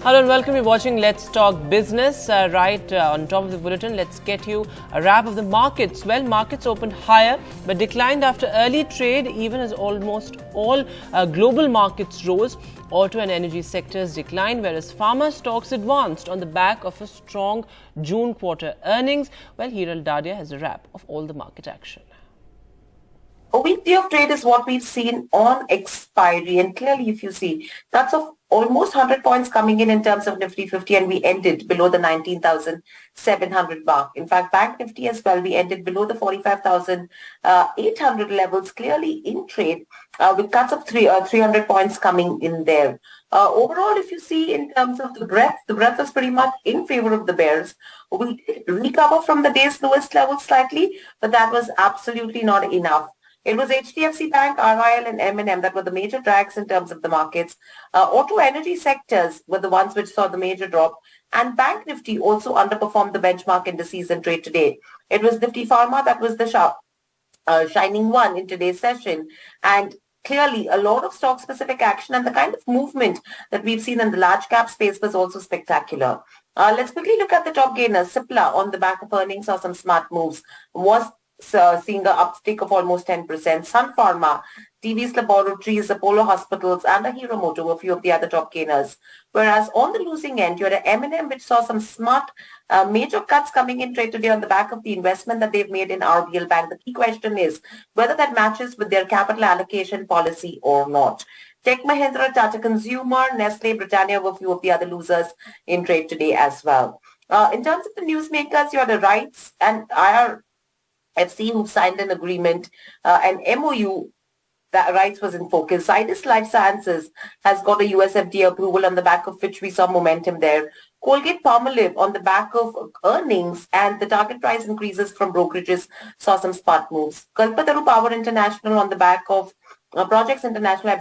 Hello and welcome. You're watching Let's Talk Business. On top of the bulletin, let's get you a wrap of the markets. Well, markets opened higher but declined after early trade, even as almost all global markets rose. Auto and energy sectors declined, whereas pharma stocks advanced on the back of a strong June quarter earnings. Well, Hiral Dadia has a wrap of all the market action. A weak day of trade is what we've seen on expiry, and clearly if you see, that's of almost 100 points coming in terms of Nifty 50, and we ended below the 19,700 mark. In fact, Bank Nifty as well, we ended below the 45,800 levels, clearly in trade, with cuts of 300 points coming in there. Overall, if you see in terms of the breadth was pretty much in favor of the bears. We did recover from the day's lowest level slightly, but that was absolutely not enough. It was HDFC Bank, RIL and M&M that were the major drags in terms of the markets. Auto energy sectors were the ones which saw the major drop, and Bank Nifty also underperformed the benchmark indices in trade today. It was Nifty Pharma that was the shining one in today's session, and clearly a lot of stock-specific action and the kind of movement that we've seen in the large cap space was also spectacular. Let's quickly look at the top gainers. Cipla on the back of earnings saw some smart moves, was seeing an uptick of almost 10%. Sun Pharma, TV's Laboratories, Apollo Hospitals, and a Hero Motor were a few of the other top gainers. Whereas on the losing end, you had an M&M which saw some smart major cuts coming in trade today on the back of the investment that they've made in RBL Bank. The key question is whether that matches with their capital allocation policy or not. Tech Mahindra, Tata Consumer, Nestle, Britannia were a few of the other losers in trade today as well. In terms of the newsmakers, you had the RITES and IRFC who've signed an agreement, an MOU. That RITES was in focus. Zydus Life Sciences has got a US FDA approval on the back of which we saw momentum there. Colgate-Palmolive on the back of earnings and the target price increases from brokerages saw some spot moves. Kalpataru Power International on the back of Projects International,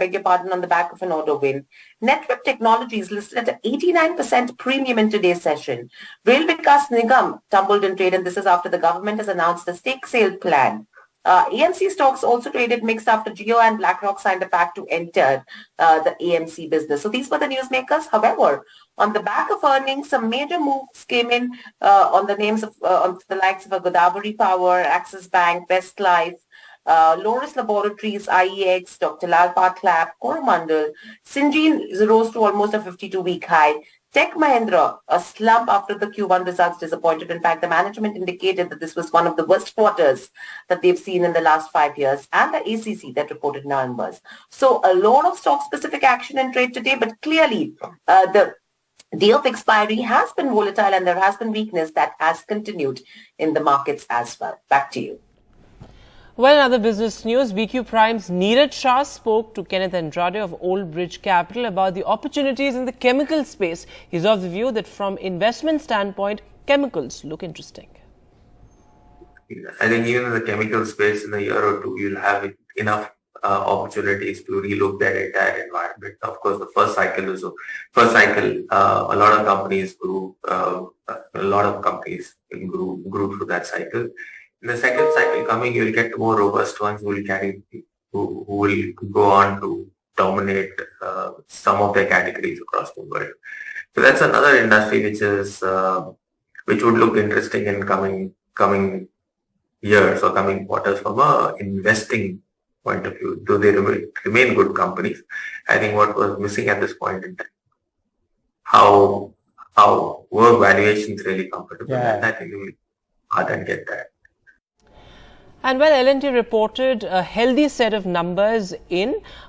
on the back of an order win. Network Technologies listed at an 89% premium in today's session. Rail Vikas Nigam tumbled in trade, and this is after the government has announced a stake sale plan. AMC stocks also traded mixed after Jio and BlackRock signed a pact to enter the AMC business. So these were the newsmakers. However, on the back of earnings, some major moves came in on the names of on the likes of Godavari Power, Axis Bank, Best Life, Loris Laboratories, IEX, Dr. Lal Patlab, Coromandel. Syngene rose to almost a 52-week high. Tech Mahindra, a slump after the Q1 results, disappointed. In fact, the management indicated that this was one of the worst quarters that they've seen in the last 5 years, and the ACC that reported numbers. So a lot of stock-specific action in trade today, but clearly the day of expiry has been volatile and there has been weakness that has continued in the markets as well. Back to you. Well, in other business news, BQ Prime's Neeraj Shah spoke to Kenneth Andrade of Old Bridge Capital about the opportunities in the chemical space. He's of the view that from investment standpoint, chemicals look interesting. I think even in the chemical space in a year or two, you'll have enough opportunities to relook that entire environment. Of course, the first cycle, a lot of companies grew, grew through that cycle. In the second cycle coming, you'll get more robust ones who will go on to dominate some of their categories across the world. So that's another industry which would look interesting in coming years or coming quarters from a investing point of view. Though they remain good companies, I think what was missing at this point in time, how were valuations really comfortable? Yeah. And I think we will hard and get that. And well, L&T reported a healthy set of numbers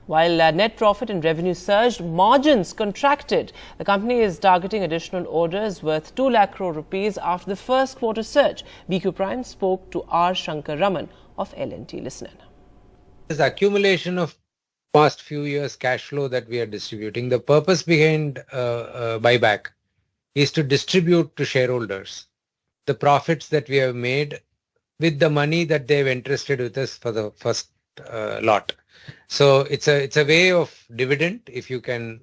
while net profit and revenue surged, margins contracted. The company is targeting additional orders worth 2 lakh crore rupees after the first quarter surge. BQ Prime spoke to R. Shankar Raman of L&T. Listen in. This accumulation of past few years cash flow that we are distributing, the purpose behind buyback is to distribute to shareholders the profits that we have made with the money that they've entrusted with us for the first lot. So it's a way of dividend, if you can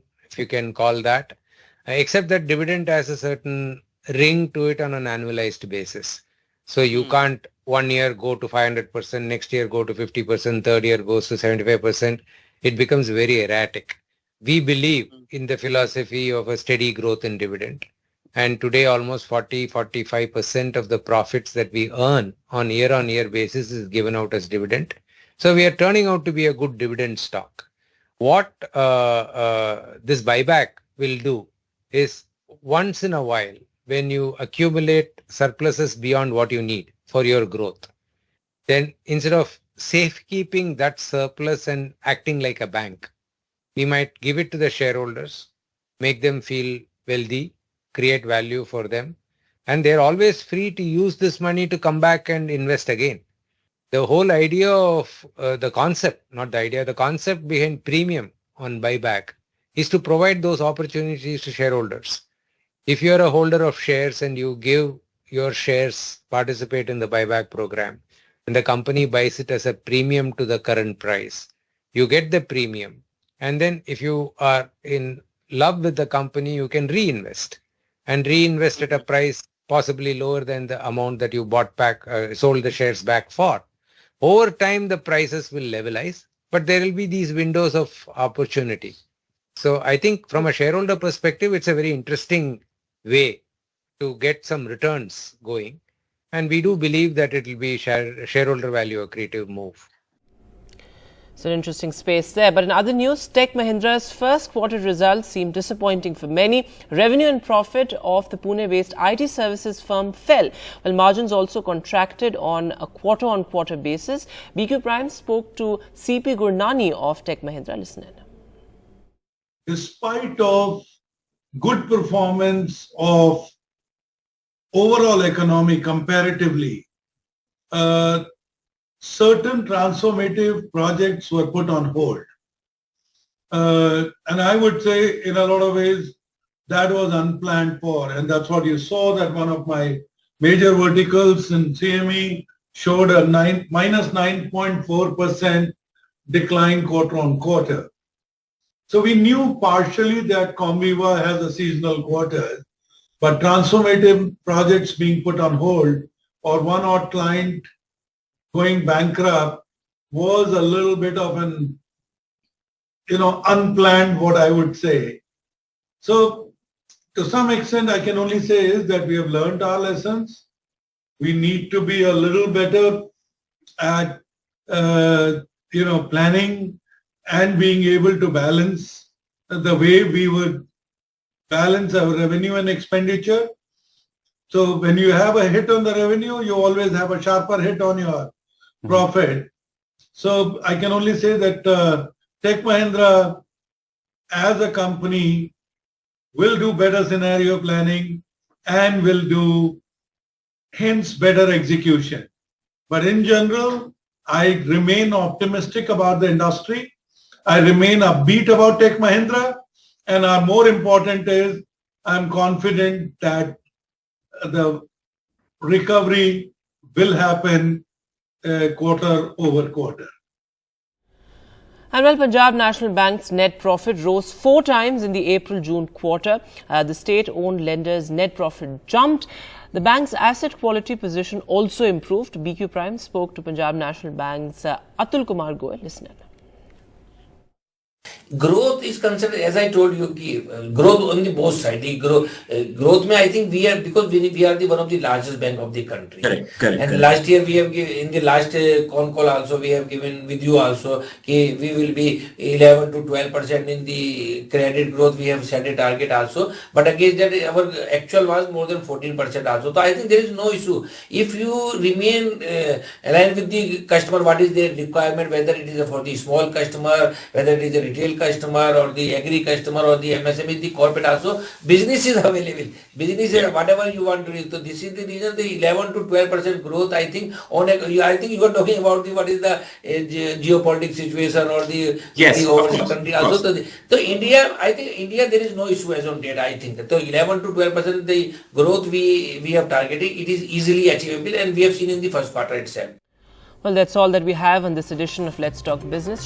call that, except that dividend has a certain ring to it on an annualized basis. So you can't 1 year go to 500%, next year go to 50%, third year goes to 75%. It becomes very erratic. We believe in the philosophy of a steady growth in dividend. And today, almost 40-45% of the profits that we earn on year basis is given out as dividend. So we are turning out to be a good dividend stock. What this buyback will do is once in a while, when you accumulate surpluses beyond what you need for your growth, then instead of safekeeping that surplus and acting like a bank, we might give it to the shareholders, make them feel wealthy, create value for them, and they're always free to use this money to come back and invest again. The whole idea of the concept behind premium on buyback is to provide those opportunities to shareholders. If you're a holder of shares and you give your shares, participate in the buyback program, and the company buys it as a premium to the current price, you get the premium. And then if you are in love with the company, you can reinvest at a price possibly lower than the amount that you bought back, sold the shares back for. Over time, the prices will levelize, but there will be these windows of opportunity. So I think from a shareholder perspective, it's a very interesting way to get some returns going. And we do believe that it will be shareholder value accretive move. It's an interesting space there. But in other news, Tech Mahindra's first quarter results seem disappointing for many. Revenue and profit of the Pune-based IT services firm fell, while margins also contracted on a quarter-on-quarter basis. BQ Prime spoke to CP Gurnani of Tech Mahindra. Listen in. Despite of good performance of overall economy comparatively, certain transformative projects were put on hold. And I would say in a lot of ways that was unplanned for. And that's what you saw, that one of my major verticals in CME showed a minus 9.4% decline quarter on quarter. So we knew partially that Comviva has a seasonal quarter, but transformative projects being put on hold or one odd client going bankrupt was a little bit of an, unplanned, what I would say. So to some extent, I can only say is that we have learned our lessons. We need to be a little better at, planning and being able to balance the way we would balance our revenue and expenditure. So when you have a hit on the revenue, you always have a sharper hit on your profit. So I can only say that Tech Mahindra as a company will do better scenario planning and will do hence better execution. But in general, I remain optimistic about the industry. I remain upbeat about Tech Mahindra, and our more important is I'm confident that the recovery will happen quarter over quarter. And while Punjab National Bank's net profit rose 4 times in the April-June quarter, the state-owned lender's net profit jumped. The bank's asset quality position also improved. BQ Prime spoke to Punjab National Bank's Atul Kumar Goel. Listen in. Growth is considered, as I told you, growth on the both sides. The growth may, I think we are, because we are the one of the largest bank of the country. Correct. And last year we have given, in the last con call also we have given with you also, we will be 11 to 12% in the credit growth. We have set a target also, but against that our actual was more than 14% also. So I think there is no issue. If you remain aligned with the customer, what is their requirement, whether it is for the small customer, whether it is a retail customer or the agri customer or the MSME, the corporate also, business is available. Business is whatever you want to do. So this is the reason the 11 to 12% growth. I think I think you are talking about what is the geopolitical situation or the overseas country also. So India, I think India there is no issue as on date. I think so 11 to 12% the growth we have targeted. It is easily achievable, and we have seen in the first quarter itself. Well, that's all that we have on this edition of Let's Talk Business.